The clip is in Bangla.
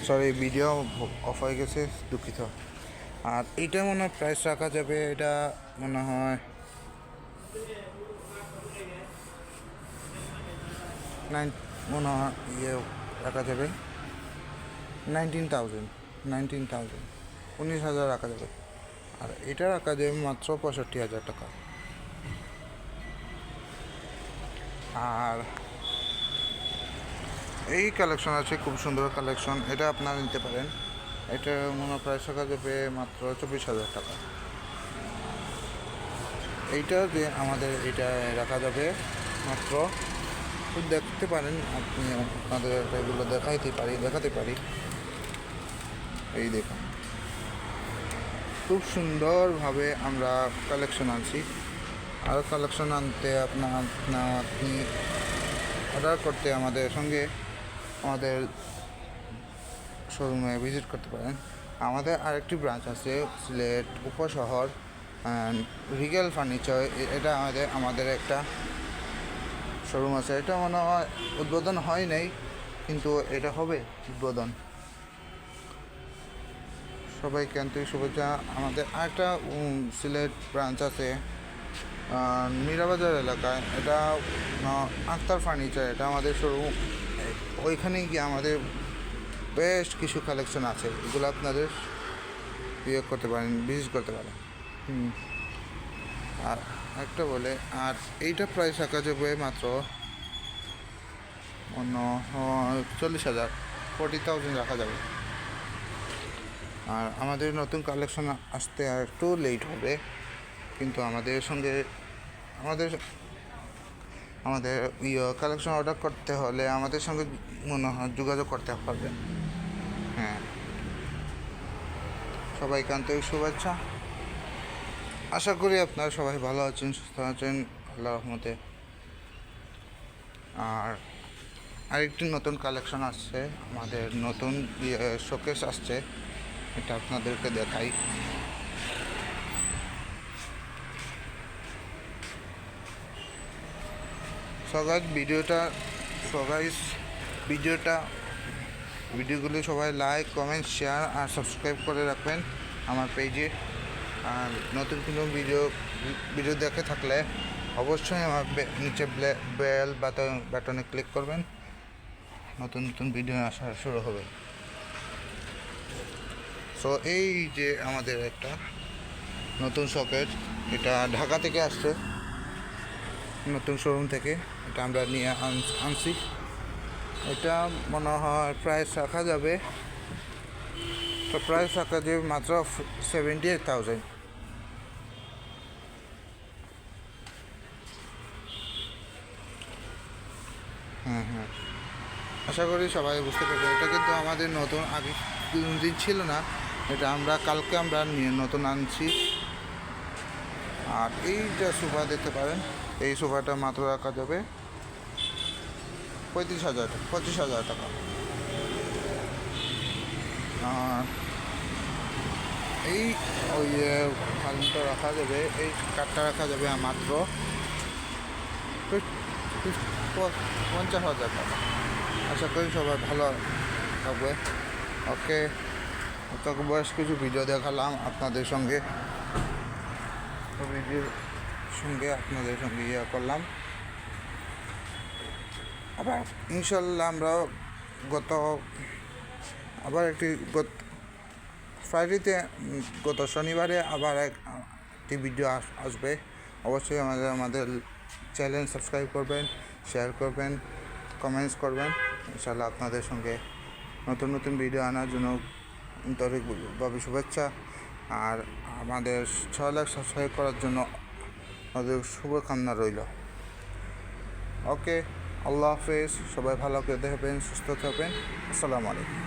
সরি, ভিডিও অফ হয়ে গেছে, দুঃখিত। আর এইটা মনে হয় প্রাইস রাখা যাবে, এটা মনে হয় মনে হয় রাখা যাবে 19,000, 19,000 রাখা যাবে। আর এটা রাখা যাবে মাত্র 65,000 টাকা। আর এই কালেকশন আছে, খুব সুন্দর কালেকশন, এটা আপনারা নিতে পারেন। এটা মনে হয় প্রাইস রাখা যাবে মাত্র 24,000 টাকা। এইটা যে আমাদের এটা রাখা যাবে মাত্র, দেখতে পারেন আপনি, আপনাদের এগুলো দেখাতে পারি। এই দেখুন, খুব সুন্দরভাবে আমরা কালেকশন আনছি। আর কালেকশন আনতে আপনি অর্ডার করতে আমাদের সঙ্গে আমাদের শোরুমে ভিজিট করতে পারেন। আমাদের আরেকটি ব্রাঞ্চ আছে সিলেট উপশহর, রিগেল ফার্নিচার। এটা আমাদের একটা শোরুম আছে। এটা মনে হয় উদ্বোধন হয় নাই, কিন্তু এটা হবে উদ্বোধন। সবাইকে আন্তরিক শুভেচ্ছা। আমাদের আরেকটা সিলেট ব্রাঞ্চ আছে মীরাবাজার এলাকায়, এটা আক্তার ফার্নিচার। এটা আমাদের শোরুম। ওইখানে গিয়ে আমাদের বেশ কিছু কালেকশন আছে, এগুলো আপনাদের করতে পারেন, ভিজিট করতে পারেন। আর একটা বলে, আর এইটা প্রাইস রাখা যাবে মাত্র 40,000, 40,000 রাখা যাবে। আর আমাদের নতুন কালেকশন আসতে আর একটু লেট হবে, কিন্তু আমাদের সঙ্গে আমাদের কালেকশন অর্ডার করতে হলে আমাদের সঙ্গে মনে হয় যোগাযোগ করতে পারবেন। হ্যাঁ, সবাইকে আন্তরিক শুভেচ্ছা। আশা করি আপনারা সবাই ভালো আছেন, সুস্থ আছেন আল্লাহর রহমতে। আর আরেকটি নতুন কালেকশন আসছে, আমাদের নতুন শোকেস আসছে, এটা আপনাদেরকে দেখাই। ভিডিওগুলি সবাই লাইক, কমেন্ট, শেয়ার আর সাবস্ক্রাইব করে রাখবেন আমার পেজে। আর নতুন কোনো ভিডিও দেখে থাকলে অবশ্যই আমার নিচে বেল বাটনে ক্লিক করবেন, নতুন ভিডিও আসা শুরু হবে। সো এই যে আমাদের একটা নতুন সকেট, এটা ঢাকা থেকে আসছে, নতুন শোরুম থেকে এটা আমরা নিয়ে আনছি। এটা মনে হয় প্রাইস রাখা যাবে মাত্র 78,000। হ্যাঁ, আশা করি সবাই বুঝতে পারবে। এটা কিন্তু আমাদের নতুন, আগে দিন ছিল না, এটা কালকে আমরা নতুন আনছি। আর এইটা সোফা দেখতে পারেন, এই সোফাটা মাত্র রাখা যাবে 25,000 টাকা। আর এই ফালটা রাখা যাবে, এই কাঠটা রাখা যাবে মাত্র 50,000 টাকা। আশা করি সবাই ভালো থাকবে। ওকে, বেশ কিছু ভিডিও দেখালাম আপনাদের সঙ্গে, করলাম। আবার ইনশাল্লাহ আমরা গত শনিবারে আবার একটি ভিডিও আসবে। অবশ্যই আমাদের চ্যানেল সাবস্ক্রাইব করবেন, শেয়ার করবেন, কমেন্টস করবেন। ইনশাল্লাহ আপনাদের সঙ্গে নতুন ভিডিও আনার জন্য আন্তরিকভাবে শুভেচ্ছা। আর আমাদের 6 লাখ সাবস্ক্রাইব করার জন্য আমাদের শুভকামনা রইল। ওকে, আল্লাহ হাফেজ, সবাই ভালো করে দেখবেন, সুস্থ থাকবেন। আসসালামু আলাইকুম।